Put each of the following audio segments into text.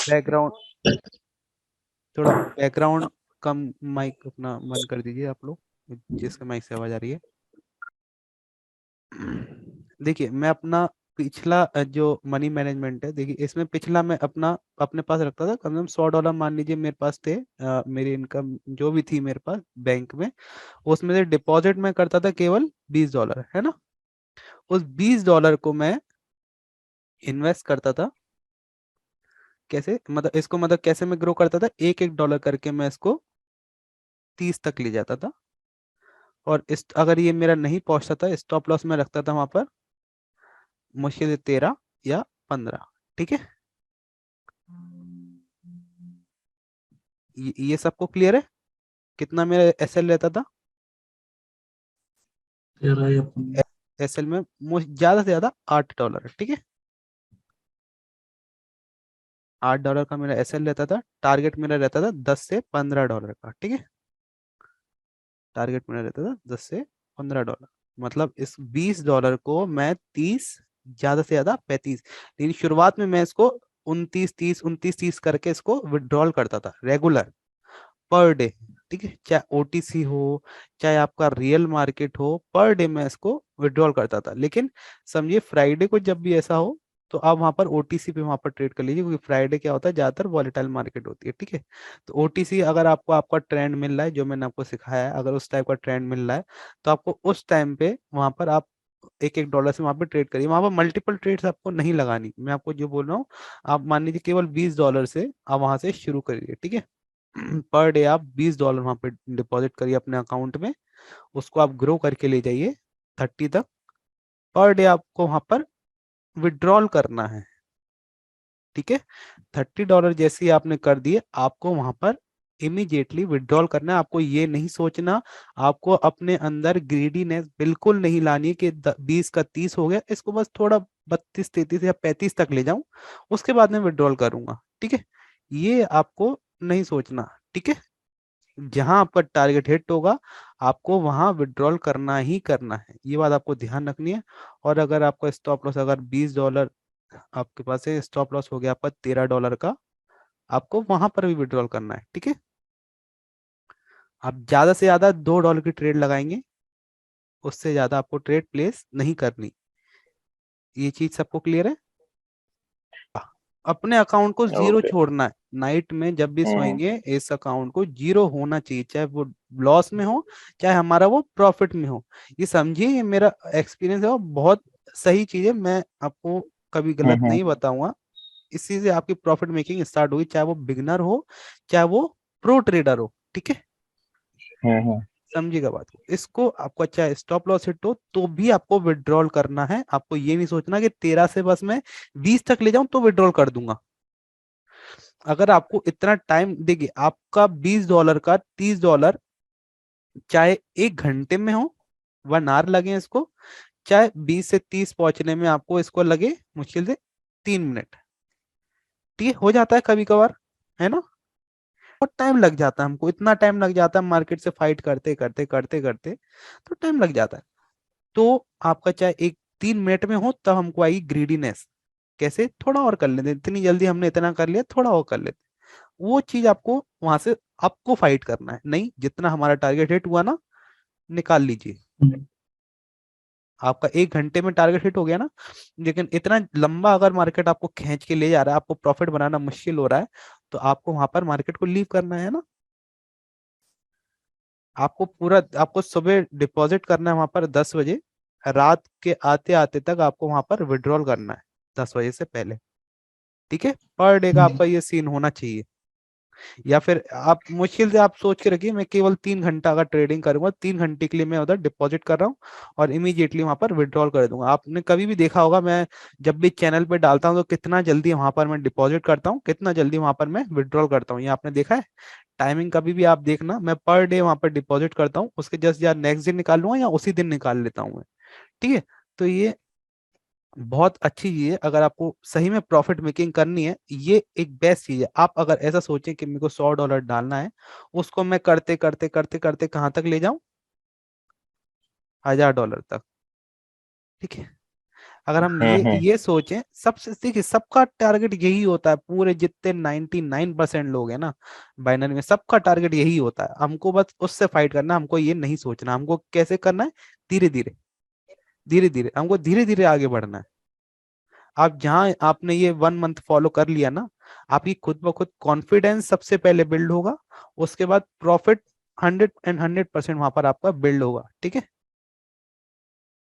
Background, थोड़ा background कम, mic अपना बंद कर दीजिए आप लोग, जिसके माइक से आवाज आ रही है। देखिए मैं अपना पिछला जो मनी मैनेजमेंट है, देखिए इसमें पिछला मैं अपना अपने पास रखता था कम से कम $100 मान लीजिए मेरे पास थे, मेरी इनकम जो भी थी मेरे पास बैंक में, उसमें से डिपॉजिट मैं करता था केवल $20, है ना। उस $20 को मैं इन्वेस्ट करता था, कैसे मतलब इसको, मतलब कैसे मैं ग्रो करता था, एक एक डॉलर करके मैं इसको 30 तक ले जाता था। और इस अगर ये मेरा नहीं पहुंचता था, स्टॉप लॉस में रखता था वहां पर मुश्किल से 13 या 15। ठीक है, ये सबको क्लियर है कितना मेरा एसएल रहता था। तेरह या 15। एसएल में ज्यादा से ज्यादा $8, ठीक है। $8 का मेरा एसएल रहता था, टारगेट मेरा रहता था $10 से $15 का, ठीक है। टारगेट मेरा रहता था $10 से $15, मतलब इस $20 को मैं 30, ज्यादा से ज्यादा 35, लेकिन शुरुआत में मैं इसको 29 30 29 30 करके इसको विड्रॉल करता था रेगुलर, पर डे। ठीक है, चाहे ओटीसी हो, चाहे आपका रियल मार्केट हो, पर डे मैं इसको विड्रॉल करता था। लेकिन समझिए फ्राइडे को जब भी ऐसा हो तो आप वहां पर ओटीसी पे वहां पर ट्रेड कर लीजिए, क्योंकि फ्राइडे क्या होता है, ज्यादातर वॉलेटाइल मार्केट होती है, ठीक है। तो ओटीसी अगर आपको आपका ट्रेंड मिल रहा है, जो मैंने आपको सिखाया है, अगर उस टाइप का ट्रेंड मिल रहा है, तो आपको उस टाइम पे वहां पर आप एक एक डॉलर से वहां पे ट्रेड करिए। वहां पर मल्टीपल ट्रेड्स आपको नहीं लगानी, मैं आपको जो बोल रहा हूँ, आप मान लीजिए केवल $20 से आप वहां से शुरू करिए, ठीक है। पर डे आप $20 वहां पे डिपॉजिट करिए अपने अकाउंट में, उसको आप ग्रो करके ले जाइए 30 तक। पर डे आपको वहां पर विड्रॉल करना है, ठीक है। $30 जैसे ही आपने कर दिए, आपको वहां पर इमीडिएटली विड्रॉल करना है। आपको ये नहीं सोचना, आपको अपने अंदर ग्रीडीनेस बिल्कुल नहीं लानी है कि 20 का 30 हो गया, इसको बस थोड़ा 32 33 या 35 तक ले जाऊं, उसके बाद में विड्रॉल करूंगा, ठीक है। ये आपको नहीं सोचना, ठीक है। जहां आपका टारगेट हिट होगा, आपको वहां विड्रॉल करना ही करना है, ये बात आपको ध्यान रखनी है। और अगर आपका स्टॉप लॉस अगर $20 आपके पास है, स्टॉप लॉस हो गया आपका $13 का, आपको वहां पर भी विड्रॉल करना है, ठीक है। आप ज्यादा से ज्यादा $2 की ट्रेड लगाएंगे, उससे ज्यादा आपको ट्रेड प्लेस नहीं करनी। ये चीज सबको क्लियर है। अपने अकाउंट को जीरो ओके। छोड़ना है, नाइट में जब भी हम्म। सोएंगे इस अकाउंट को जीरो होना चाहिए, चाहे वो लॉस में हो, चाहे हमारा वो प्रॉफिट में हो। ये समझिए, ये मेरा एक्सपीरियंस है और बहुत सही चीज है, मैं आपको कभी गलत हम्म। नहीं बताऊंगा। इसी से आपकी प्रॉफिट मेकिंग स्टार्ट हुई, चाहे वो बिगनर हो, चाहे वो प्रो ट्रेडर हो, ठीक है। हम्म। समझिएगा बात को, इसको आपको अच्छा स्टॉप लॉस हिट हो तो भी आपको विड्रॉल करना है। आपको ये नहीं सोचना कि 13 से बस मैं 20 तक ले जाऊं तो विड्रॉल कर दूंगा। अगर आपको इतना टाइम, देखिए आपका $20 का $30, चाहे 1 घंटे में हो, 1 आवर लगे इसको, चाहे 20 से 30 पहुंचने में आपको इसको लगे मुश्किल से 3 मिनट, ठीक है, हो जाता है कभी कभार, है ना। बहुत टाइम लग जाता है हमको, इतना टाइम लग जाता है मार्केट से फाइट करते करते करते करते, तो टाइम लग जाता है। तो आपका चाहे एक 3 मिनट में हो, तब हमको आएगी ग्रीडीनेस, कैसे थोड़ा और कर लेते, इतनी जल्दी हमने इतना कर लिया, थोड़ा और कर लेते। वो चीज आपको वहां से आपको फाइट करना है, नहीं जितना हमारा टारगेट हिट हुआ ना, निकाल लीजिए। हम्म। आपका 1 घंटे में टारगेट हिट हो गया ना, लेकिन इतना लंबा अगर मार्केट आपको खींच के ले जा रहा है, आपको प्रॉफिट बनाना मुश्किल हो रहा है, तो आपको वहां पर मार्केट को लीव करना है ना। आपको पूरा, आपको सुबह डिपॉजिट करना है वहां पर 10 बजे, रात के आते आते तक आपको वहां पर विड्रॉल करना है 10 बजे से पहले, ठीक है। पर डे का हम्म। आपका ये सीन होना चाहिए। या फिर आप मुश्किल से आप सोच के रखिए, मैं केवल 3 घंटा अगर ट्रेडिंग करूंगा, 3 घंटे के लिए मैं उधर डिपॉजिट कर रहा हूँ और इमीडिएटली वहां पर विड्रॉल कर दूंगा। आपने कभी भी देखा होगा, मैं जब भी चैनल पे डालता हूँ तो कितना जल्दी वहां पर मैं डिपॉजिट करता हूँ, कितना जल्दी वहां पर मैं विड्रॉल करता हूँ, ये आपने देखा है। टाइमिंग कभी भी आप देखना, मैं पर डे वहां पर डिपॉजिट करता हूँ, उसके जस्ट या नेक्स्ट दिन निकाल लूंगा या उसी दिन निकाल लेता हूँ मैं, ठीक है। तो ये बहुत अच्छी चीज है, अगर आपको सही में प्रॉफिट मेकिंग करनी है, ये एक बेस्ट चीज है। आप अगर ऐसा सोचें कि मेरे को $100 डालना है, उसको मैं करते करते करते करते कहाँ तक ले जाऊं, $1000 तक, ठीक है। अगर हम हम्म। ये सोचें, सबसे देखिए सबका टारगेट यही होता है, पूरे जितने 99% लोग हैं ना बाइनरी में, सबका टारगेट यही होता है, हमको बस उससे फाइट करना, हमको ये नहीं सोचना हमको कैसे करना है, धीरे धीरे धीरे धीरे हमको धीरे धीरे आगे बढ़ना है। आप जहां आपने ये 1 मंथ फॉलो कर लिया ना, आपकी खुद ब खुद कॉन्फिडेंस सबसे पहले बिल्ड होगा, उसके बाद प्रॉफिट 100% वहां पर आपका बिल्ड होगा, ठीक है।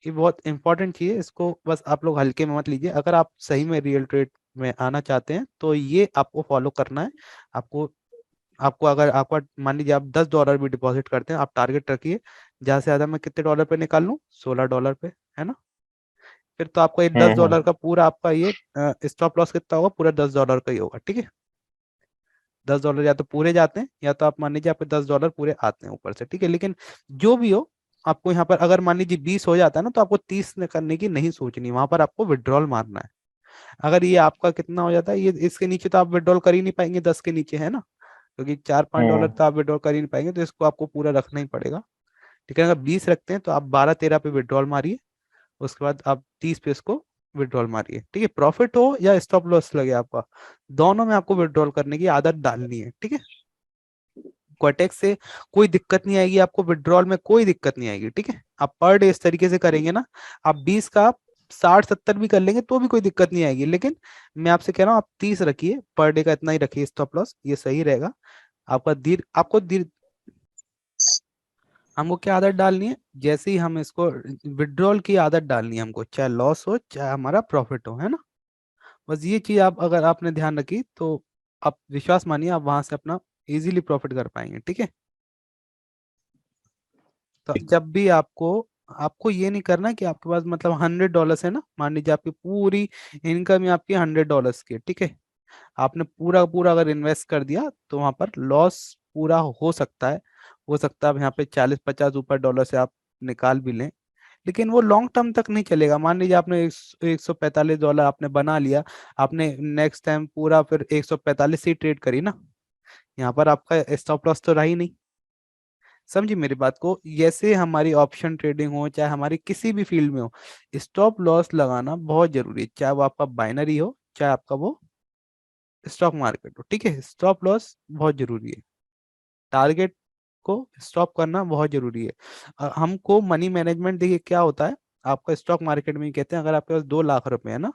ये बहुत इंपॉर्टेंट चीज है, इसको बस आप लोग हल्के में मत लीजिए। अगर आप सही में रियल ट्रेड में आना चाहते हैं तो ये आपको फॉलो करना है। आपको आपको अगर आपका मान लीजिए आप $10 भी डिपॉजिट करते हैं, आप टारगेट रखिए ज्यादा से ज्यादा मैं कितने डॉलर पे निकाल लूँ, $16 पे, है ना। फिर तो आपका ये दस हम्म। डॉलर का पूरा आपका ये स्टॉप लॉस कितना होगा, पूरा $10 का ही होगा, ठीक है। $10 या तो पूरे जाते हैं, या तो आप मान लीजिए आपके $10 पूरे आते हैं ऊपर से, ठीक है। लेकिन जो भी हो, आपको यहाँ पर अगर मान लीजिए 20 हो जाता है ना, तो आपको 30 करने की नहीं सोचनी, वहां पर आपको विड्रॉल मारना है। अगर ये आपका कितना हो जाता है, ये इसके नीचे तो आप विड्रॉल कर ही नहीं पाएंगे, 10 के नीचे, है ना, क्योंकि $4-5 हम्म। तो आप विड्रॉल कर ही नहीं पाएंगे, तो इसको आपको पूरा रखना ही पड़ेगा। ठीक है, अगर 20 रखते हैं तो आप 12-13 पे विड्रॉल मारिए, उसके बाद आप 30 पे इसको विड्रॉल मारिए, ठीक है। प्रॉफिट हो या स्टॉप लॉस लगे आपका, दोनों में आपको विड्रॉल करने की आदत डालनी है, ठीक है। क्वाटेक्स से कोई दिक्कत नहीं आएगी आपको, विड्रॉल में कोई दिक्कत नहीं आएगी, ठीक है। आप पर डे इस तरीके से करेंगे ना, आप 20 का आप 60-70 भी कर लेंगे तो भी कोई दिक्कत नहीं आएगी। लेकिन मैं आपसे कह रहा हूँ आप 30 रखिए, पर डे का इतना ही रखिए स्टॉप लॉस, ये सही रहेगा। आपको हमको क्या आदत डालनी है, जैसे ही हम इसको विड्रॉल की आदत डालनी है हमको, चाहे लॉस हो चाहे हमारा प्रॉफिट हो, है ना। बस ये चीज आप अगर आपने ध्यान रखी तो आप विश्वास मानिए आप वहां से अपना इजीली प्रॉफिट कर पाएंगे, ठीक है। तो जब भी आपको आपको ये नहीं करना कि आपके पास मतलब $100 है ना, मान लीजिए आपकी पूरी इनकम ही आपकी $100 की है, ठीक है। आपने पूरा पूरा अगर इन्वेस्ट कर दिया तो वहां पर लॉस पूरा हो सकता है, हो सकता है अब यहाँ पे 40-50 ऊपर डॉलर से आप निकाल भी लें, लेकिन वो लॉन्ग टर्म तक नहीं चलेगा। मान लीजिए आपने $145 आपने बना लिया, आपने नेक्स्ट टाइम पूरा फिर 145 से ही ट्रेड करी ना, यहाँ पर आपका स्टॉप लॉस तो रहा ही नहीं। समझी मेरी बात को, जैसे हमारी ऑप्शन ट्रेडिंग हो चाहे हमारी किसी भी फील्ड में हो, स्टॉप लॉस लगाना बहुत जरूरी है, चाहे वो आपका बाइनरी हो चाहे आपका वो स्टॉक मार्केट हो, ठीक है। स्टॉप लॉस बहुत जरूरी है, टारगेट को स्टॉप करना बहुत जरूरी है। हमको मनी मैनेजमेंट देखिए क्या होता है, आपका स्टॉक मार्केट में ही कहते हैं, अगर आपके पास 2 लाख रुपए है ना,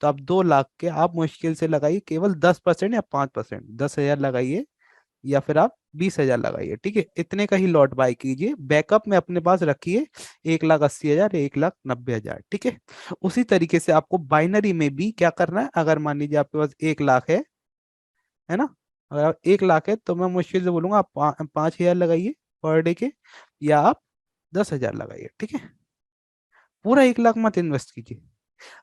तो आप 2 लाख के आप मुश्किल से लगाइए केवल 10% या 5%, 10,000 लगाइए या फिर आप 20,000 लगाइए, ठीक है। इतने का ही लॉट बाय कीजिए, बैकअप में अपने पास रखिए 1,80,000 या 1,90,000, ठीक है। उसी तरीके से आपको बाइनरी में भी क्या करना है, अगर मान लीजिए आपके पास 1 लाख है ना, अगर आप 1 लाख है तो मैं मुश्किल से बोलूंगा आप 5,000 लगाइए पर डे के, या आप 10,000 लगाइए, ठीक है। पूरा 1 लाख मत इन्वेस्ट कीजिए,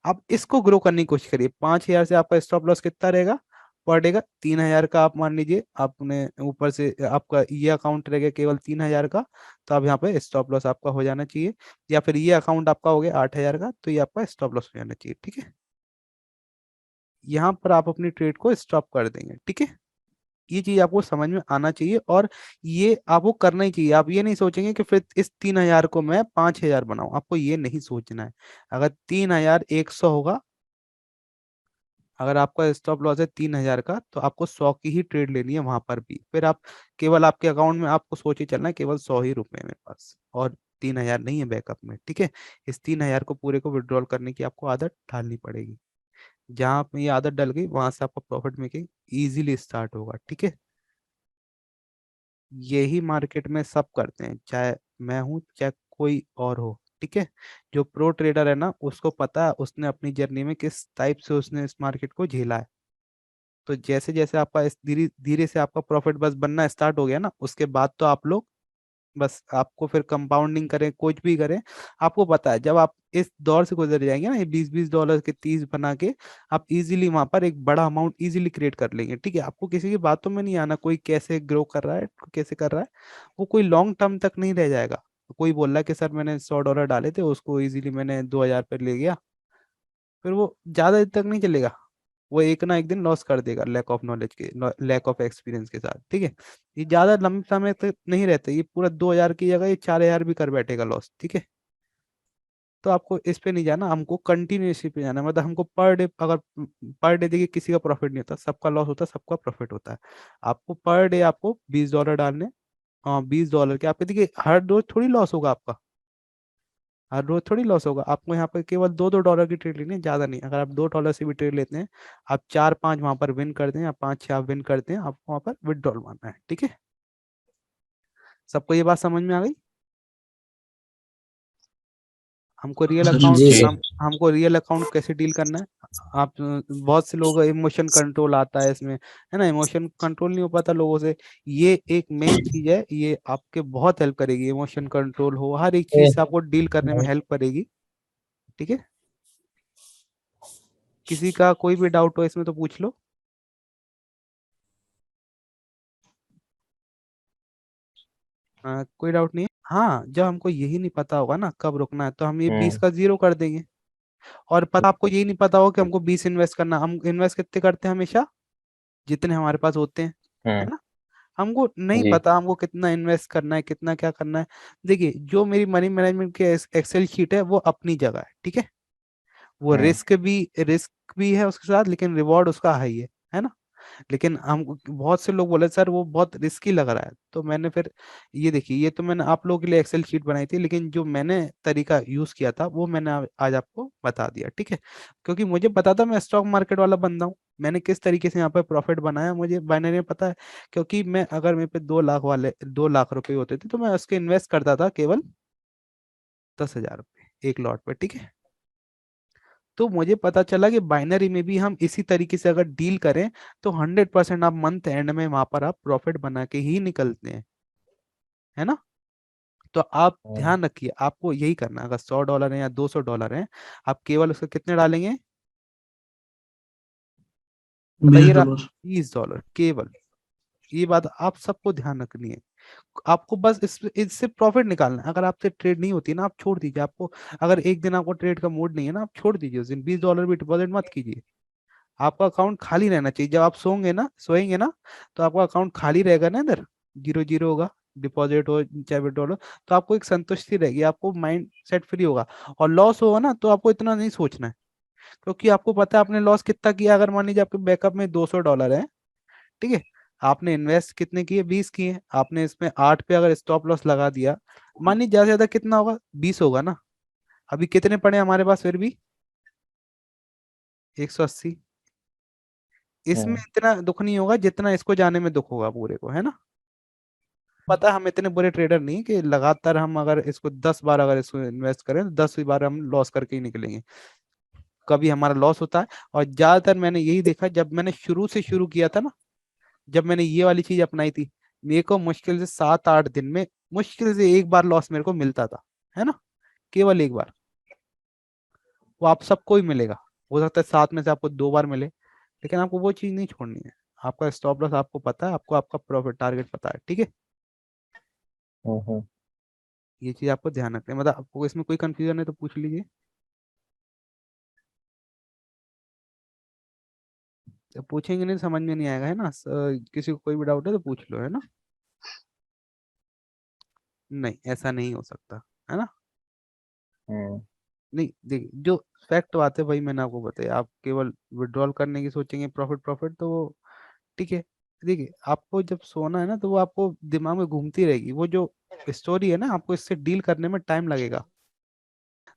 आप इसको ग्रो करने की कोशिश करिए। 5,000 से आपका स्टॉप लॉस कितना रहेगा पर डे का, 3,000 का आप मान लीजिए आपने ऊपर से आपका ये अकाउंट रह गया केवल 3,000 का, तो आप यहाँ पे स्टॉप लॉस आपका हो जाना चाहिए। या फिर ये अकाउंट आपका हो गया 8,000 का, तो ये आपका स्टॉप लॉस हो जाना चाहिए, ठीक है। यहाँ पर आप अपनी ट्रेड को स्टॉप कर देंगे, ठीक है। ये चीज आपको समझ में आना चाहिए, और ये आपको करना ही चाहिए। आप ये नहीं सोचेंगे कि फिर इस 3,000 को मैं 5,000 बनाऊं, आपको ये नहीं सोचना है। अगर 3,100 होगा, अगर आपका स्टॉप लॉस है 3,000 का, तो आपको 100 की ही ट्रेड लेनी है वहां पर भी। फिर आप केवल आपके अकाउंट में आपको सोच ही चलना है केवल 100 ही रुपए मेरे पास, और 3,000 नहीं है बैकअप में, ठीक है। इस 3,000 को पूरे को विड्रॉल करने की आपको आदत डालनी पड़ेगी। जहां आप में ये आदत डल गई वहां से आपका प्रॉफिट मेकिंग इजीली स्टार्ट होगा, ठीक है। यही मार्केट में सब करते हैं, चाहे मैं हूं चाहे कोई और हो, ठीक है। जो प्रो ट्रेडर है ना, उसको पता है उसने अपनी जर्नी में किस टाइप से उसने इस मार्केट को झेला है। तो जैसे जैसे आपका इस धीरे धीरे से आपका प्रॉफिट बस बनना स्टार्ट हो गया ना, उसके बाद तो आप लोग बस आपको फिर कंपाउंडिंग करें कुछ भी करें, आपको पता है जब आप इस दौर से गुजर जाएंगे ना, ये $20-20 के 30 बना के, आप इजीली वहां पर एक बड़ा अमाउंट इजीली क्रिएट कर लेंगे, ठीक है। आपको किसी की बातों में नहीं आना, कोई कैसे ग्रो कर रहा है कैसे कर रहा है, वो कोई लॉन्ग टर्म तक नहीं रह जाएगा। कोई बोल रहा है कि सर मैंने $100 डाले थे, उसको इजीली मैंने 2,000 पे ले गया, फिर वो ज्यादा देर तक नहीं चलेगा, वो एक ना एक दिन लॉस कर देगा, लैक ऑफ नॉलेज के, लैक ऑफ एक्सपीरियंस के साथ, ठीक है। ये ज्यादा लंबे समय तक नहीं रहते, ये पूरा 2,000 की जगह ये 4,000 भी कर बैठेगा लॉस, ठीक है। तो आपको इस पे नहीं जाना, हमको कंटिन्यूसली पे जाना है। मतलब हमको पर डे, अगर पर डे देखिए किसी का प्रॉफिट नहीं होता, सबका लॉस होता है, सबका प्रॉफिट होता है। आपको पर डे आपको $20 डालने। हाँ, $20 के आपके, देखिए हर रोज थोड़ी लॉस होगा आपका, हर रोज थोड़ी लॉस होगा आपको। यहाँ पर केवल $2 की ट्रेड लेनी है, ज्यादा नहीं। अगर आप $2 से भी ट्रेड लेते हैं, आप 4-5 वहां पर विन करते हैं, या 5-6 आप विन करते हैं, आपको वहां पर विड्रॉल मारना है। ठीक है, सबको ये बात समझ में आ गई? हमको रियल अकाउंट, जी जी। हमको रियल अकाउंट कैसे डील करना है। आप बहुत से लोग इमोशन कंट्रोल आता है इसमें, है ना, इमोशन कंट्रोल नहीं हो पाता लोगों से। ये एक मेन चीज है, ये आपके बहुत हेल्प करेगी। इमोशन कंट्रोल हो, हर एक चीज से आपको डील करने में हेल्प करेगी। ठीक है, किसी का कोई भी डाउट हो इसमें तो पूछ लो। कोई डाउट नहीं है। हाँ, जब हमको यही नहीं पता होगा ना कब रुकना है, तो हम ये 20 हम्म। का 0 कर देंगे। और पता आपको यही नहीं पता होगा कि हमको 20 इन्वेस्ट करना, हम इन्वेस्ट कितने करते हैं हमेशा, जितने हमारे पास होते हैं, है हम्म। ना। हमको नहीं जी। पता हमको कितना इन्वेस्ट करना है, कितना क्या करना है। देखिए, जो मेरी मनी मैनेजमेंट की एक्सेल शीट है वो अपनी जगह है, ठीक है। वो हम्म। रिस्क भी है उसके साथ, लेकिन रिवॉर्ड उसका हाई है ना। लेकिन हम, बहुत से लोग बोले सर वो बहुत रिस्की लग रहा है, तो मैंने फिर, ये देखिए, ये तो मैंने आप लोगों के लिए एक्सेल शीट बनाई थी, लेकिन जो मैंने तरीका यूज किया था वो मैंने आज आपको बता दिया, ठीक है। क्योंकि मुझे पता था, मैं स्टॉक मार्केट वाला बंदा हूँ, मैंने किस तरीके से यहाँ पे प्रॉफिट बनाया मुझे बाइनरी में पता है। क्योंकि मैं, अगर मेरे पे 2 लाख रुपए होते थे, तो मैं उसके इन्वेस्ट करता था केवल 10,000 रुपये एक लॉट पे, ठीक है। तो मुझे पता चला कि बाइनरी में भी हम इसी तरीके से अगर डील करें, तो 100% आप मंथ एंड में वहां पर आप प्रॉफिट बना के ही निकलते हैं, है ना। तो आप हम्म। ध्यान रखिए, आपको यही करना है। अगर $100 है या $200 है, आप केवल उसके कितने डालेंगे, बीस बताइए। डॉलर $20 केवल। ये बात आप सबको ध्यान रखनी है। आपको बस इससे प्रॉफिट निकालना है। अगर आपसे ट्रेड नहीं होती ना, आप छोड़ दीजिए। आपको अगर एक दिन आपको ट्रेड का मूड नहीं है ना, आप छोड़ दीजिए उस दिन, $20 भी डिपॉजिट मत कीजिए। आपका अकाउंट खाली रहना चाहिए। जब आप सोएंगे ना, तो आपका अकाउंट खाली रहेगा ना, इधर जीरो जीरो होगा, डिपॉजिट हो चाहे विड्रॉल हो। तो आपको एक संतुष्टि रहेगी, आपको माइंड सेट फ्री होगा। और लॉस होगा ना, तो आपको इतना नहीं सोचना है, क्योंकि आपको पता है आपने लॉस कितना किया। अगर मान लीजिए आपके बैकअप में $200 है, ठीक है, आपने इन्वेस्ट कितने किए, 20 किए, आपने इसमें 8 पे अगर स्टॉप लॉस लगा दिया, मान लीजिए ज्यादा से ज्यादा कितना होगा, 20 होगा ना। अभी कितने पड़े हैं हमारे पास फिर भी, 180। इसमें हम्म। इतना दुख नहीं होगा जितना इसको जाने में दुख होगा पूरे को, है ना। पता है हम इतने बुरे ट्रेडर नहीं कि लगातार हम अगर इसको 10 बार अगर इसको इन्वेस्ट करें, तो 10 बार हम लॉस करके ही निकलेंगे। कभी हमारा लॉस होता है। और ज्यादातर मैंने यही देखा, जब मैंने शुरू से शुरू किया था ना, जब मैंने ये वाली चीज अपनाई थी, मेरे को मुश्किल से 7-8 दिन में मुश्किल से एक बार लॉस मेरे को मिलता था, है ना, केवल एक बार। वो आप सबको ही मिलेगा। हो सकता है 7 में से आपको 2 बार मिले, लेकिन आपको वो चीज नहीं छोड़नी है। आपका स्टॉप लॉस आपको पता है, आपको आपका प्रॉफिट टारगेट पता है, ठीक है। हम्म। ये चीज आपको ध्यान रखना है। मतलब आपको इसमें कोई कंफ्यूजन है तो पूछ लीजिए। जब पूछेंगे नहीं, समझ में नहीं आएगा, है ना। किसी को कोई भी डाउट है तो पूछ लो, है ना। नहीं, ऐसा नहीं हो सकता, है ना। हम्म। नहीं, देखिए, जो फैक्ट बात है वही मैंने आपको बताया। आप केवल विड्रॉल करने की सोचेंगे, प्रॉफिट प्रॉफिट, तो वो ठीक है। देखिए, आपको जब सोना है ना, तो वो आपको दिमाग में घूमती रहेगी वो जो स्टोरी है ना, आपको इससे डील करने में टाइम लगेगा।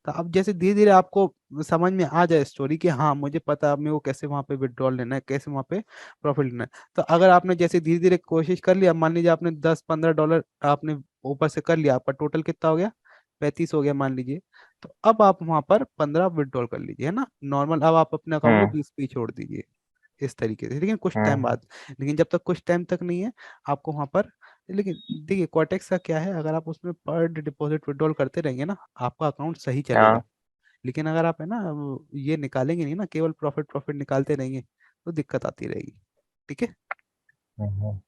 तो अब जैसे धीरे धीरे आपको समझ में आ जाए स्टोरी कि हाँ मुझे पता है, अब मेरे को कैसे वहां पे विड्रॉल लेना है, कैसे वहां पे प्रॉफिट लेना है। तो अगर आपने जैसे धीरे धीरे कोशिश कर लिया, मान लीजिए आपने $10-15 आपने ऊपर से कर लिया, आपका टोटल कितना हो गया, 35 हो गया मान लीजिए। तो अब आप वहां पर 15 विड्रॉल कर लीजिए, है ना, नॉर्मल। अब आप अपने अकाउंट को हम्म। 20 पे ही छोड़ दीजिए, इस तरीके से, लेकिन कुछ टाइम हम्म। बाद। लेकिन जब तक कुछ टाइम तक नहीं है, आपको वहां पर, लेकिन देखिए क्वाटेक्स का क्या है, अगर आप उसमें पर डिपॉजिट विड्रॉल करते रहेंगे ना, आपका अकाउंट सही चलेगा। हाँ। लेकिन अगर आप, है ना, वो ये निकालेंगे नहीं ना, केवल प्रॉफिट प्रॉफिट निकालते रहेंगे, तो दिक्कत आती रहेगी, ठीक है। हम्म।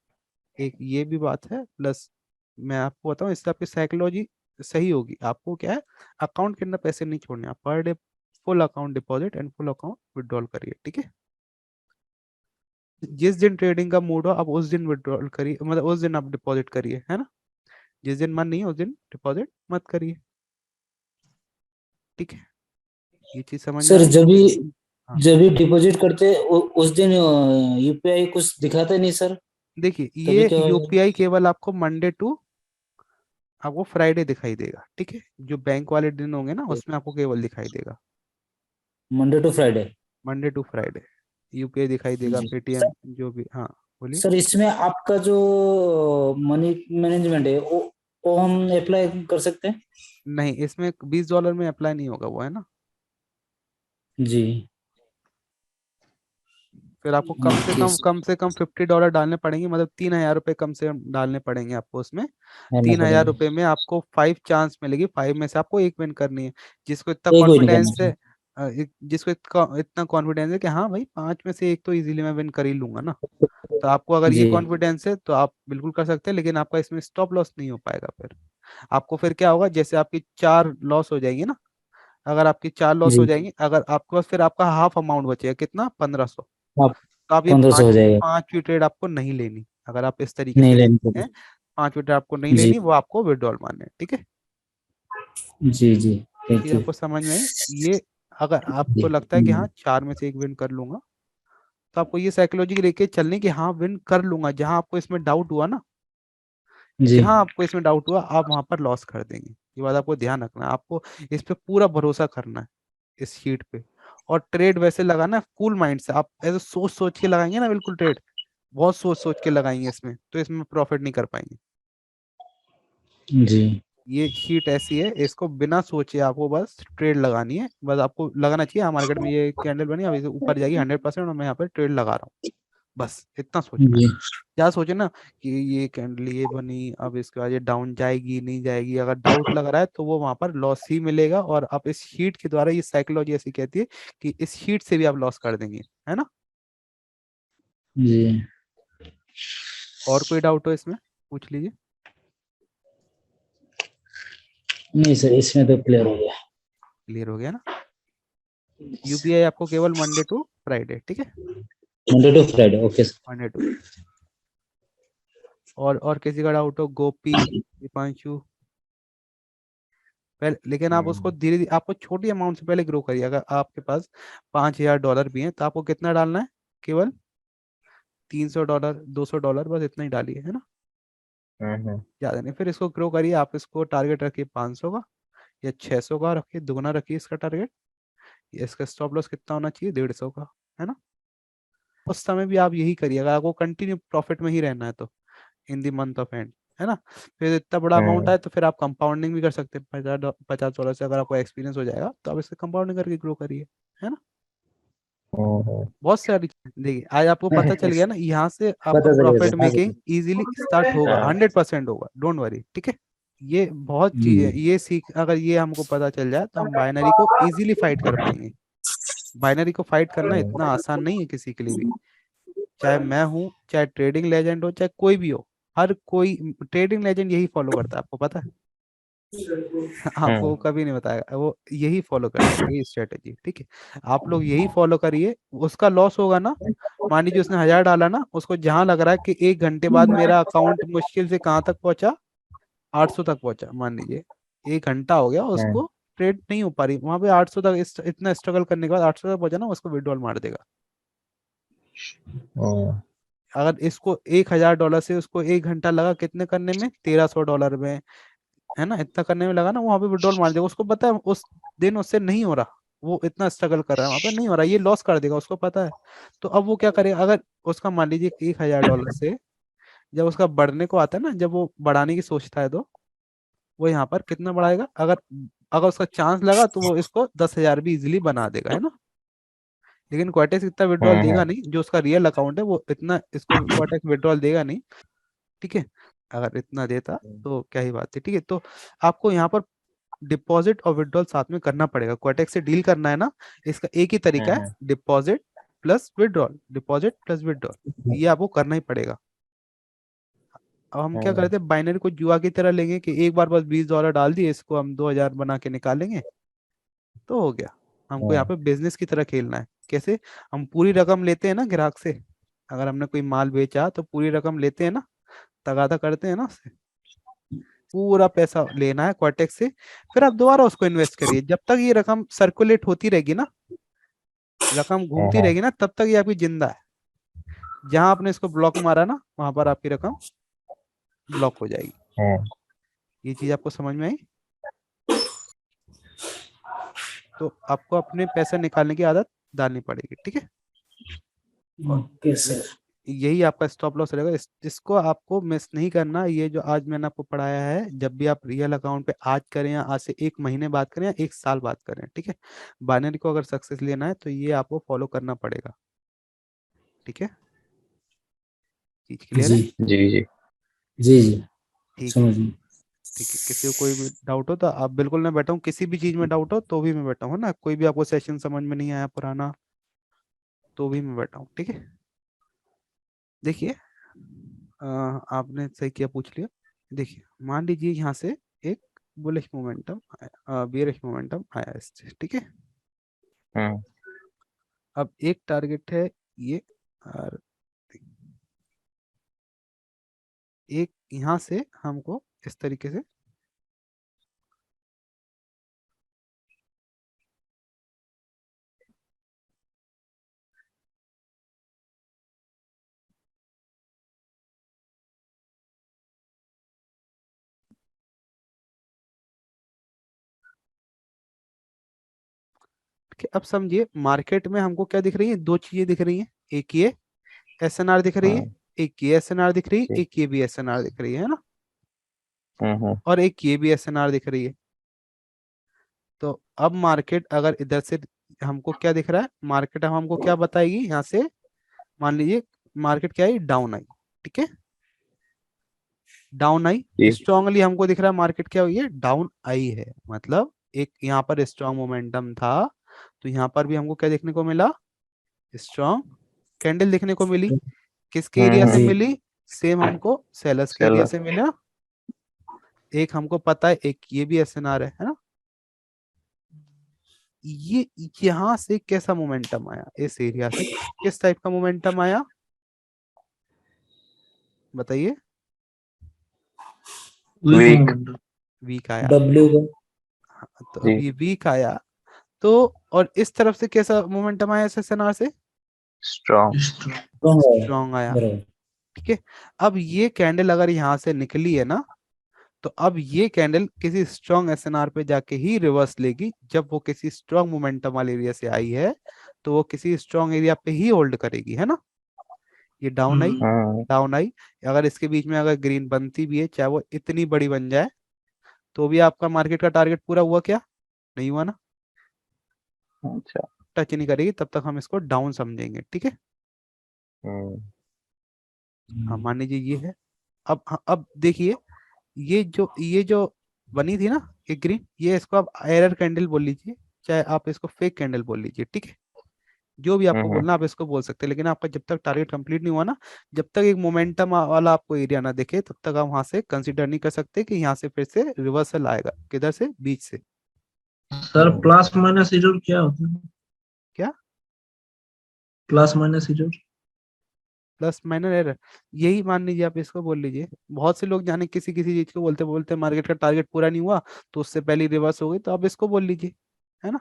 एक ये भी बात है, प्लस मैं आपको बताऊं, इससे आपकी साइकोलॉजी सही होगी। आपको क्या है, अकाउंट के अंदर पैसे नहीं छोड़ने, आप per day full account deposit and full account withdrawal करिए, ठीक है। जिस दिन ट्रेडिंग का मूड हो, आप उस दिन विड्रॉल करिए, मतलब उस दिन आप डिपॉजिट करिए, है ना। जिस दिन मन नहीं है उस दिन डिपॉजिट मत करिए। ठीक है, ये चीज समझ में सर आई। हाँ जब भी डिपॉजिट करते उस दिन यूपीआई कुछ दिखाता नहीं सर, देखिए, तभी ये क्या होगा? यूपीआई केवल आपको मंडे टू आपको फ्राइडे दिखाई देगा, ठीक है, जो बैंक वाले दिन होंगे ना उसमें आपको केवल दिखाई देगा, Monday to Friday. Monday to Friday UPI दिखाई देगा, जी पेटीएम जो भी। हाँ बोलिए। सर, इसमें आपका जो मनी मैनेजमेंट है वो हम अप्लाई कर सकते हैं? नहीं, इसमें $20 में अप्लाई नहीं होगा वो, है ना। जी। फिर आपको ओके सर। कम से कम $50 डालने पड़ेंगे, मतलब 3,000 रुपये कम से कम डालने पड़ेंगे आपको उसमें। रहना तीन हजार पड़ेगा। रुपये में आपको 5 चांस मिलेगी, 5 में से आपको एक विन करनी है। जिसको इतना एक विन करना कॉन्फिडेंस है, है। जिसको इतना कॉन्फिडेंस है कि हाँ भाई 5 में से एक तो इजीली मैं विन कर ही लूंगा ना, तो आपको अगर ये जी कॉन्फिडेंस है तो आप बिल्कुल कर सकते हैं, लेकिन आपका इसमें स्टॉप लॉस नहीं हो पाएगा। फिर आपको फिर क्या होगा, जैसे आपकी 4 लॉस हो जाएंगी ना, अगर आपकी 4 लॉस हो जी। जाएंगी, अगर आपके पास फिर आपका हाफ अमाउंट बचेगा, कितना, 1500। आप तो आप ये 1500 हो जाएगा। पांचवी ट्रेड आपको नहीं लेनी, अगर आप इस तरीके नहीं से लेनी लेते हैं। पड़ेगी। 5वीं ट्रेड आपको नहीं जी लेनी, वो आपको विड्रॉल मारने हैं, ठीक है। जी जी। ये थैंक यू। आपको समझ में आई। ये अगर आपको जी लगता है कि हाँ 4 में से एक विन कर लूंगा, तो आपको ये साइकोलॉजी लेके चलनी कि हाँ विन कर लूंगा। जहां आपको इसमें डाउट हुआ ना, जी जहां आपको इसमें डाउट हुआ आप वहां पर लॉस कर देंगे। ये बात आपको ध्यान रखना है, आपको इस पे पूरा भरोसा करना है, इस शीट पे। और ट्रेड वैसे लगाना है कूल माइंड से, आप ऐसे सोच सोच के लगाएंगे ना बिल्कुल ट्रेड, बहुत सोच सोच के लगाएंगे इसमें, तो इसमें प्रॉफिट नहीं कर पाएंगे। जी ये शीट ऐसी है, इसको बिना सोचे आपको बस ट्रेड लगानी है। बस आपको लगाना चाहिए हाँ मार्केट में ये कैंडल बनी, अब इसे ऊपर जाएगी 100% और मैं यहाँ पर ट्रेड लगा रहा हूँ, बस इतना सोचना है। जी क्या सोचे ना कि ये कैंडल ये बनी, अब इसके बाद ये डाउन जाएगी नहीं जाएगी, अगर डाउट लग रहा है तो वो वहां पर लॉस ही मिलेगा। और आप इस शीट के द्वारा, ये साइकोलॉजी ऐसी कहती है कि इस शीट से भी आप लॉस कर देंगे, है ना। जी। और कोई डाउट हो इसमें, पूछ लीजिए। नहीं सर, इसमें तो क्लियर हो गया। क्लियर हो गया ना। यूपीआई आपको केवल मंडे टू फ्राइडे, ठीक है, Monday to Friday, okay sir. Monday to. और किसी का डाउट हो, गोपी, दीपांशु, पहले लेकिन आप उसको हम्म, धीरे धीरे, आपको छोटी अमाउंट से पहले ग्रो करिए। अगर आपके पास $5,000 भी है तो आपको कितना डालना है, केवल $300, $200, बस इतना ही डालिए, है ना, हम्म, ज़्यादा नहीं। फिर इसको ग्रो करिए, आप इसको टारगेट रखिए 500 का या 600 का रखिए, दुगना रखिए इसका टारगेट। इसका स्टॉप लॉस कितना होना चाहिए, 150 का, है ना। उस समय भी आप यही करिए, अगर आपको कंटिन्यू प्रॉफिट में ही रहना है तो, in the month of and, है ना। फिर इतना बड़ा अमाउंट हम्म, आए तो फिर आप कंपाउंडिंग भी कर सकते हैं, $50 से अगर आपको एक्सपीरियंस हो जाएगा तो आप इससे कंपाउंडिंग करके ग्रो करिए, है ना। हम्म, बहुत सारी देखिए, आज आपको पता चल गया ना, यहाँ से आपका पता चलेगा प्रॉफिट सर, हाँ मेकिंग सर। इजीली स्टार्ट होगा, हाँ, 100% होगा, डोंट वरी, ठीक है। ये बहुत चीज है, हम्म, ये सीख अगर ये हमको पता चल जाए तो हम बाइनरी को इजीली फाइट कर पाएंगे। बाइनरी को फाइट करना इतना आसान नहीं है किसी के लिए भी, चाहे मैं हूँ, चाहे ट्रेडिंग लेजेंड हो, चाहे कोई भी हो। हर कोई ट्रेडिंग लेजेंड यही फॉलो करता है, आपको पता है। आपको वो हम्म, कभी नहीं बताएगा, वो यही फॉलो करता है, यही स्ट्रेटेजी, ठीक है। आप लोग यही फॉलो करिए, उसका लॉस होगा ना, मान लीजिए उसने 1,000 डाला ना, उसको जहां लग रहा है कि 1 घंटे बाद मेरा अकाउंट मुश्किल से कहाँ तक पहुंचा, 800 तक पहुंचा, मान लीजिए 1 घंटा हो गया हम्म, उसको, ट्रेड नहीं हो पा रही वहां पे 800 तक, इतना स्ट्रगल करने के बाद 800 तक पहुंचा ना, उसको विड्रॉल मार देगा। हम्म, अगर इसको $1,000 से उसको 1 घंटा लगा कितने करने में, $1,300 में, है ना, इतना करने में लगा ना, वहां पे विड्रॉल मार देगा। उसको पता है उस दिन उससे नहीं हो रहा, वो इतना स्ट्रगल कर रहा है वहां पे, नहीं हो रहा, ये लॉस कर देगा, उसको पता है। तो अब वो क्या करेगा, अगर उसका मान लीजिए $1,000 से जब उसका बढ़ने को आता है ना, जब वो बढ़ाने की सोचता है तो वो यहाँ पर कितना बढ़ाएगा, अगर अगर उसका चांस लगा तो वो इसको 10,000 भी इजिली बना देगा, है ना। लेकिन क्वाटेक्स इतना विड्रॉल देगा हम्म, नहीं, जो उसका रियल अकाउंट है वो इतना इसको क्वाटेक्स विड्रॉल देगा नहीं, ठीक है। अगर इतना देता तो क्या ही बात है, ठीक है। तो आपको यहाँ पर डिपॉजिट और विड्रॉल साथ में करना पड़ेगा, क्वाटेक्स से डील करना है ना, इसका एक ही तरीका है, hmm, deposit plus withdrawal, deposit plus withdrawal, ये आपको करना ही पड़ेगा। अब हम क्या हम्म, करते हैं, बाइनरी को जुआ की तरह लेंगे कि एक बार बस $20 डाल दिए, इसको हम 2,000 बना के निकालेंगे तो हो गया। हमको यहाँ हम्म, पे बिजनेस की तरह खेलना है। कैसे, हम पूरी रकम लेते हैं ना ग्राहक से, अगर हमने कोई माल बेचा तो पूरी रकम लेते हैं ना, तगादा करते हैं ना उससे, पूरा पैसा लेना है क्वार्टेक्स से, फिर आप दोबारा उसको इन्वेस्ट करिए। जब तक ये रकम सर्कुलेट होती रहेगी ना, रकम घूमती हाँ रहेगी ना, तब तक ये आपकी जिंदा है। जहां आपने इसको ब्लॉक मारा ना, वहां पर आपकी रकम ब्लॉक हो जाएगी। हाँ ये चीज आपको समझ में आई? तो आपको अपने पैसे निकालने की आदत डालनी पड़ेगी, ठीक है। और ओके सर। यही आपका स्टॉप लॉस रहेगा। इसको आपको मिस नहीं करना। ये जो आज मैंने आपको पढ़ाया है, जब भी आप रियल अकाउंट पे आज करें या आज से 1 महीने बात करें या 1 साल बात करें, ठीक है, बाइनरी को अगर सक्सेस लेना है तो ये आपको फॉलो करना पड़ेगा, ठीक है। चीज क्लियर जी है? जी जी जी जी ठीक है। समझ गई। ठीक है, किसी को कोई भी डाउट हो तो आप बिल्कुल, मैं बैठा हूँ, किसी भी चीज में डाउट हो तो भी मैं बैठा हूँ, है ना। कोई भी आपको सेशन समझ में नहीं आया पुराना, तो भी मैं बैठा हूँ, ठीक है। देखिए, आपने सही किया, पूछ लिया। देखिए, मान लीजिए यहाँ से एक बुलिश मोमेंटम आया, बेयरिश मोमेंटम आया इससे, ठीक है। हाँ अब एक टारगेट है ये, और एक यहाँ से हमको इस तरीके से कि अब समझिए मार्केट में हमको क्या दिख रही है, दो चीजें दिख रही हैं। एक ये एसएनआर दिख रही है, हाँ एक ये एसएनआर दिख रही है, जी एक ये भी एसएनआर दिख रही है ना, हाँ और एक ये भी एसएनआर दिख रही है। तो अब मार्केट अगर इधर से हमको क्या दिख रहा है, मार्केट अब हमको क्या बताएगी यहाँ से, मान लीजिए मार्केट क्या है, डाउन आई, ठीक है, डाउन आई जी स्ट्रांगली हमको दिख रहा है। मार्केट क्या हुई है, डाउन आई है, मतलब एक यहाँ पर स्ट्रांग मोमेंटम था, तो यहाँ पर भी हमको क्या देखने को मिला, स्ट्रांग कैंडल देखने को मिली। किसके एरिया से हाँ जी मिली, सेम हमको सेलर्स के एरिया चलो से मिला। एक हमको पता है, एक ये भी एसएनआर है ना। ये यहाँ से कैसा मोमेंटम आया, इस एरिया से किस टाइप का मोमेंटम आया, बताइए। वीक वीक आया। डब्ल्यू का हाँ, तो अब जी ये वीक आया, तो और इस तरफ से कैसा मोमेंटम आया इस एसएनआर से, स्ट्रॉन्ग स्ट्रॉन्ग है स्ट्रॉन्ग आया, बराबर। ठीक है। अब ये कैंडल अगर यहाँ से निकली है ना, तो अब ये कैंडल किसी स्ट्रॉन्ग एसएनआर पे जाके ही रिवर्स लेगी। जब वो किसी स्ट्रॉन्ग मोमेंटम वाले एरिया से आई है, तो वो किसी स्ट्रॉन्ग एरिया पे ही होल्ड करेगी, है ना। ये डाउन आई, हाँ डाउन आई, अगर इसके बीच में अगर ग्रीन बनती भी है, चाहे वो इतनी बड़ी बन जाए, तो भी आपका मार्केट का टारगेट पूरा हुआ क्या, नहीं हुआ ना। अच्छा टच नहीं करेगी तब तक हम इसको डाउन समझेंगे, ठीक है। हम्म हाँ, मान लीजिए ये है। अब हाँ, अब देखिए, ये जो बनी थी ना, एक ग्रीन, ये इसको आप एरर कैंडल बोल लीजिए, चाहे आप इसको फेक कैंडल बोल लीजिए, ठीक है। जो भी आपको हम्म बोलना आप इसको बोल सकते हैं, लेकिन आपका जब तक टारगेट कंप्लीट नहीं हुआ ना, जब तक एक मोमेंटम वाला आपको एरिया ना दिखे, तब तक आप वहां से कंसीडर नहीं कर सकते कि यहाँ से फिर से रिवर्सल आएगा, किधर से, बीच से। सर प्लस माइनस इरोर क्या होता है? क्या plus minus error plus minor error, यही मान लीजिए, आप इसको बोल लीजिए। बहुत से लोग जाने किसी किसी चीज को बोलते बोलते मार्केट का टारगेट पूरा नहीं हुआ, तो उससे पहले रिवर्स हो गई, तो आप इसको बोल लीजिए, है ना।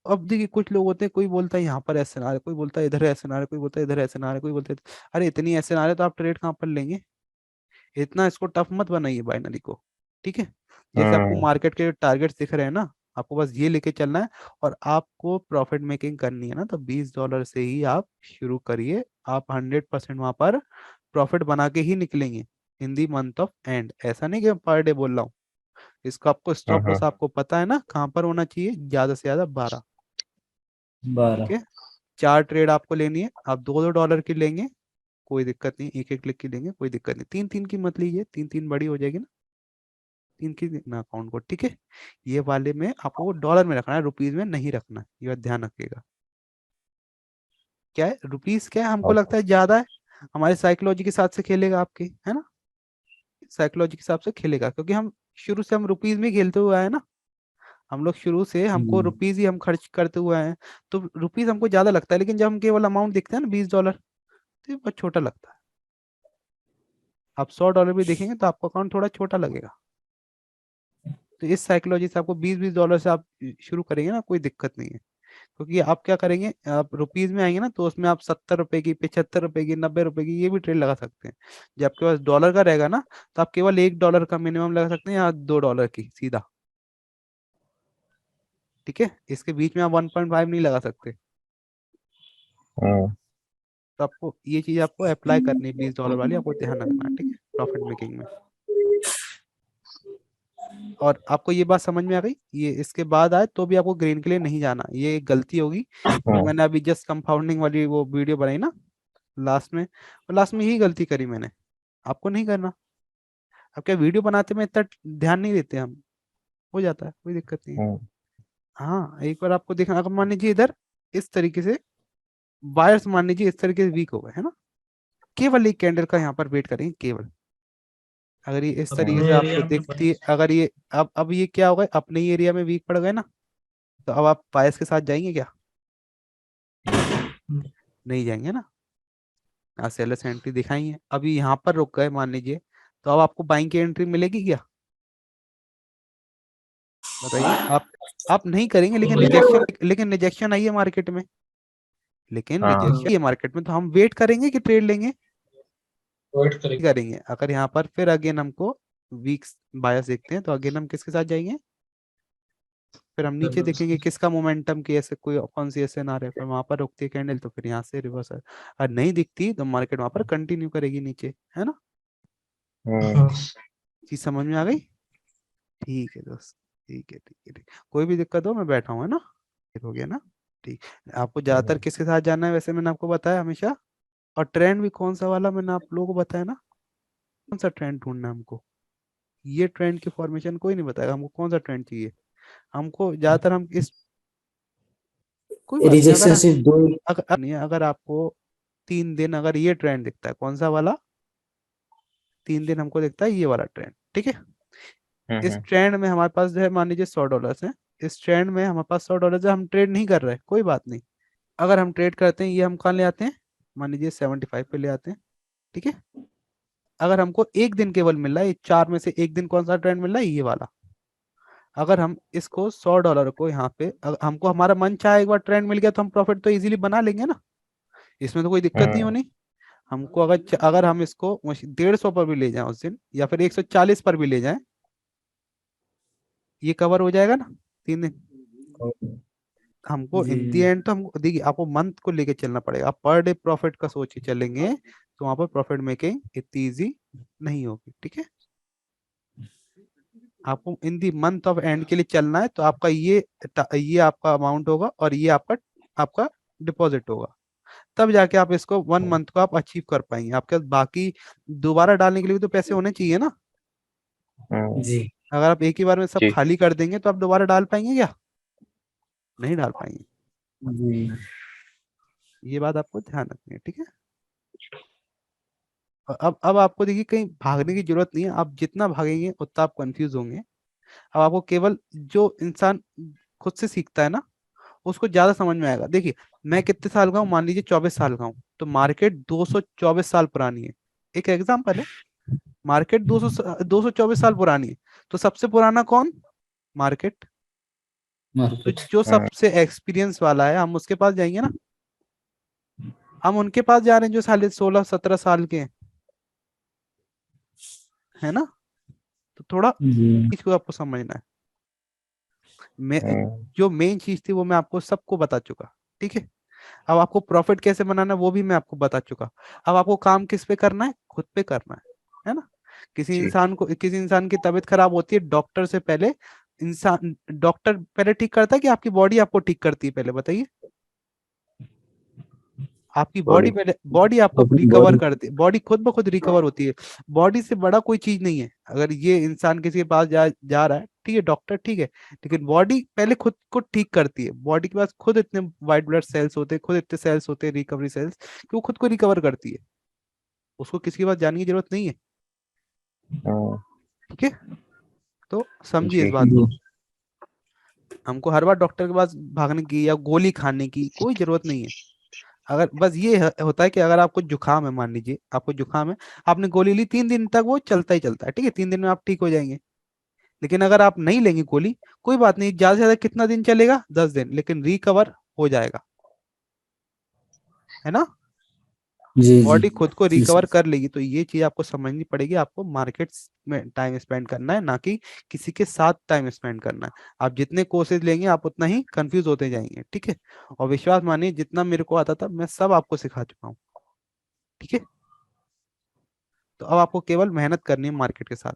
अब देखिए, कुछ लोग होते हैं, कोई बोलता है यहाँ पर ऐसे ना रहा है, कोई बोलता है इधर ऐसे ना रहा है, कोई बोलता है इधर ऐसे ना रहा है, कोई बोलता है अरे इतनी ऐसे ना रहा है, तो आप ट्रेड कहाँ पर लेंगे। इतना इसको टफ मत बनाइए बाइनरी को, ठीक है। जैसे आपको हम्म मार्केट के टारगेट्स दिख रहे हैं ना, आपको बस ये लेके चलना है, और आपको प्रॉफिट मेकिंग करनी है ना, तो $20 से ही आप शुरू करिए। आप 100% वहां पर प्रॉफिट बना के ही निकलेंगे इन दी मंथ ऑफ एंड। ऐसा नहीं कि पर डे बोल रहा हूँ। इसका आपको स्टॉप लॉस हाँ आपको पता है ना कहाँ पर होना चाहिए, ज्यादा से ज्यादा 12, 12। ठीक है। 4 ट्रेड आपको लेनी है, आप $2 की लेंगे, कोई दिक्कत नहीं, एक एक क्लिक की लेंगे, कोई दिक्कत नहीं। तीन तीन की मत लीजिए, तीन तीन बड़ी हो जाएगी ना, तीन की देखना अकाउंट को, ठीक है। ये वाले में आपको डॉलर में रखना है, रुपीज में नहीं रखना है, ये बात ध्यान रखिएगा। क्या है रुपीज, क्या है, हमको लगता है ज्यादा है, हमारे साइकोलॉजी के साथ से खेलेगा आपके, है ना। साइकोलॉजी के हिसाब से खेलेगा, क्योंकि हम शुरू से हम रुपीज में खेलते हुए आए हैं ना। हम लोग शुरू से हमको रुपीज ही हम खर्च करते हुए आए हैं, तो रुपीज हमको ज्यादा लगता है, लेकिन जब हम केवल अमाउंट देखते हैं ना $20, तो ये बहुत छोटा लगता है। आप $100 भी देखेंगे तो आपका अकाउंट थोड़ा छोटा लगेगा। तो इस साइकोलॉजी से आपको $20 से आप शुरू करेंगे ना, कोई दिक्कत नहीं है। क्योंकि आप क्या करेंगे, आप रुपीज में आएंगे ना तो उसमें आप ₹70 की, ₹75 की, ₹90 की ये भी ट्रेड लगा सकते हैं। जब आपके पास डॉलर का रहेगा ना तो आप केवल $1 का मिनिमम लगा सकते हैं या $2 की सीधा। ठीक है, इसके बीच में आप 1.5 नहीं लगा सकते। हम्म, तो आपको ये चीज आपको अप्लाई करनी है, $20 वाली आपको ध्यान रखना है, ठीक है, प्रॉफिट मेकिंग में। और आपको ये बात समझ में आ गई, ये इसके बाद आए तो भी आपको ग्रीन के लिए नहीं जाना, ये एक गलती होगी। जो मैंने अभी जस्ट कंपाउंडिंग वाली वो वीडियो बनाई ना लास्ट में, तो लास्ट में यही गलती करी मैंने, आपको नहीं करना। अब क्या वीडियो बनाते में इतना ध्यान नहीं देते हम, हो जाता है, कोई दिक्कत नहीं है। हम्म, हाँ, एक बार आपको देखना, अगर मान लीजिए इधर इस तरीके से वायर्स मान लीजिए इस तरीके से वीक हो गए है ना, केवल एक कैंडल का यहाँ पर वेट करेंगे केवल। अगर ये इस तरीके अपने से एरिया आपको में दिखती है, अगर ये अब ये क्या होगा, अपने ही एरिया में वीक पड़ गए ना, तो अब आप बायस के साथ जाएंगे क्या? नहीं जाएंगे ना। यहाँ सेलर्स एंट्री दिखाई है, अभी यहाँ पर रुक गए मान लीजिए, तो अब आपको बाइंग की एंट्री मिलेगी क्या? बताइए आप नहीं करेंगे, लेकिन रिजेक्शन आई है मार्केट में, लेकिन हाँ, रिजेक्शन ये मार्केट में, तो हम वेट करेंगे कि ट्रेड लेंगे? वेट करेंगे। करेंगे। अगर यहाँ पर फिर अगेन हमको वीक्स बायस देखते हैं तो अगेन हम किसके साथ जाएंगे? फिर हम नीचे देखेंगे किसका मोमेंटम की ऐसे कोई कौन सी ऐसे ना रहे, फिर वहां पर रुकती है कैंडल तो फिर यहाँ से रिवर्स है। अगर नहीं दिखती तो मार्केट वहां पर कंटिन्यू करेगी नीचे, है ना। हम्म, चीज समझ में आ गई? ठीक है दोस्त, ठीक है ठीक है ठीक। कोई भी दिक्कत हो मैं बैठा हूँ, है ना। ठीक हो गया ना। ठीक। आपको ज्यादातर किसके साथ जाना है वैसे मैंने आपको बताया हमेशा, और ट्रेंड भी कौन सा वाला मैंने आप लोगों को बताया ना, कौन सा ट्रेंड ढूंढना है हमको। ये ट्रेंड की फॉर्मेशन कोई नहीं बताएगा हमको कौन सा ट्रेंड चाहिए। हमको ज्यादातर हम इस, कोई बात नहीं, रिजेक्शन सिर्फ दो। अगर आपको 3 दिन अगर ये ट्रेंड दिखता है, कौन सा वाला, 3 दिन हमको दिखता है ये वाला ट्रेंड, ठीक है। इस हम्म, ट्रेंड में हमारे पास जो है मान लीजिए $100 है, इस ट्रेंड में हमारे पास $100 है, हम ट्रेड नहीं कर रहे, कोई बात नहीं। अगर हम ट्रेड करते हैं, ये हम कहाँ ले आते हैं, मान लीजिए 75 पे ले आते हैं, ठीक है। अगर हमको एक दिन केवल मिल रहा है, ये 4 में से एक दिन कौन सा ट्रेंड मिल रहा है, ये वाला। अगर हम इसको $100 को यहाँ पे हमको हमारा मन चाहे एक बार ट्रेंड मिल गया तो हम प्रॉफिट तो इजीली बना लेंगे ना, इसमें तो कोई दिक्कत नहीं होनी। हमको अगर हम इसको 150 पर भी ले जाएं उस दिन, या फिर 140 पर भी ले जाएं, ये कवर हो जाएगा ना 3 दिन। हमको जी इन दी एंड तो हमको देखिए, आपको मंथ को लेके चलना पड़ेगा। आप पर डे प्रॉफिट का सोच के चलेंगे तो वहां पर प्रॉफिट मेकिंग इतनी इजी नहीं होगी, ठीक है। आपको इन दी मंथ ऑफ एंड के लिए चलना है, तो आपका ये आपका अमाउंट होगा और ये आपका आपका डिपॉजिट होगा, तब जाके आप इसको 1 मंथ को आप अचीव कर पाएंगे। आपके पास बाकी दोबारा डालने के लिए भी तो पैसे होने चाहिए ना। जी अगर आप एक ही बार में सब जी, खाली कर देंगे तो आप दोबारा डाल पाएंगे क्या? नहीं डाल पाएंगे। जी ये बात आपको ध्यान रखनी है, ठीक है। और अब आपको देखिए कहीं भागने की जरूरत नहीं है, आप जितना भागेंगे उतना आप कंफ्यूज होंगे। अब आपको केवल जो इंसान खुद से सीखता है ना उसको ज्यादा समझ में आएगा। देखिए, मैं कितने साल का हूँ, मान लीजिए 24 साल का हूँ, तो मार्केट 224 साल पुरानी है, एक एग्जाम्पल है। मार्केट 224 साल पुरानी है, तो सबसे पुराना कौन? मार्केट। तो मार्केट। जो सबसे एक्सपीरियंस वाला है हम उसके पास जाएंगे ना, हम उनके पास जा रहे हैं जो साले 16-17 साल के हैं, है ना। तो थोड़ा जी चीज को आपको समझना है। मैं जो मेन चीज थी वो मैं आपको सबको बता चुका, ठीक है। अब आपको प्रॉफिट कैसे बनाना है वो भी मैं आपको बता चुका। अब आपको काम किस पे करना है, खुद पे करना है ना। जी, किसी इंसान की तबीयत खराब होती है, डॉक्टर से पहले इंसान, डॉक्टर पहले ठीक करता है कि आपकी बॉडी आपको ठीक करती है, पहले बताइए। आपकी बॉडी, बॉडी आपको अपनी रिकवर बॉडी। करती है, बॉडी खुद ब खुद रिकवर होती है। बॉडी से बड़ा कोई चीज नहीं है। अगर ये इंसान किसी के पास जा रहा है, ठीक है, डॉक्टर ठीक है, लेकिन बॉडी पहले खुद को ठीक करती है। बॉडी के पास खुद इतने व्हाइट ब्लड सेल्स होते हैं, खुद इतने सेल्स होते हैं रिकवरी सेल्स, कि वो खुद को रिकवर करती है। उसको किसी के पास जाने की जरूरत नहीं है, ठीक है। तो समझिए इस जी, बात को। हमको हर बार डॉक्टर के पास भागने की या गोली खाने की कोई जरूरत नहीं है। अगर बस ये होता है कि अगर आपको जुकाम है, मान लीजिए आपको जुकाम है, आपने गोली ली, 3 दिन तक वो चलता ही चलता है, ठीक है, 3 दिन में आप ठीक हो जाएंगे। लेकिन अगर आप नहीं लेंगे गोली, कोई बात नहीं, ज्यादा से ज्यादा कितना दिन चलेगा, 10 दिन, लेकिन रिकवर हो जाएगा, है ना, जी जी बॉडी खुद को जी रिकवर सर। कर लेगी। तो ये चीज आपको समझनी पड़ेगी, आपको मार्केट्स में टाइम स्पेंड करना है, ना कि किसी के साथ टाइम स्पेंड करना है। आप जितने कोर्सेज लेंगे आप उतना ही कंफ्यूज होते जाएंगे, ठीक है। और विश्वास मानिए, जितना मेरे को आता था मैं सब आपको सिखा चुका हूँ, ठीक है। तो अब आपको केवल मेहनत करनी है मार्केट के साथ,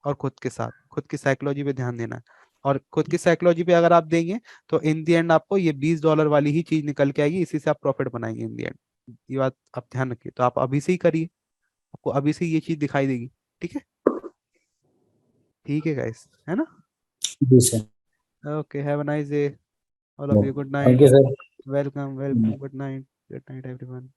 और खुद के साथ, खुद की साइकोलॉजी पे ध्यान देना है। और खुद की साइकोलॉजी पे अगर आप देंगे, तो इन दी एंड आपको ये $20 वाली ही चीज निकल के आएगी, इसी से आप प्रॉफिट बनाएंगे इन दी एंड। ये बात आप ध्यान रखिए। तो आप अभी से ही करिए, आपको अभी से ये चीज दिखाई देगी, ठीक है। ठीक है गाइस, है ना। जी sir. Okay, have a nice day all of you, good thank night. You sir. Welcome welcome, good night, good night everyone.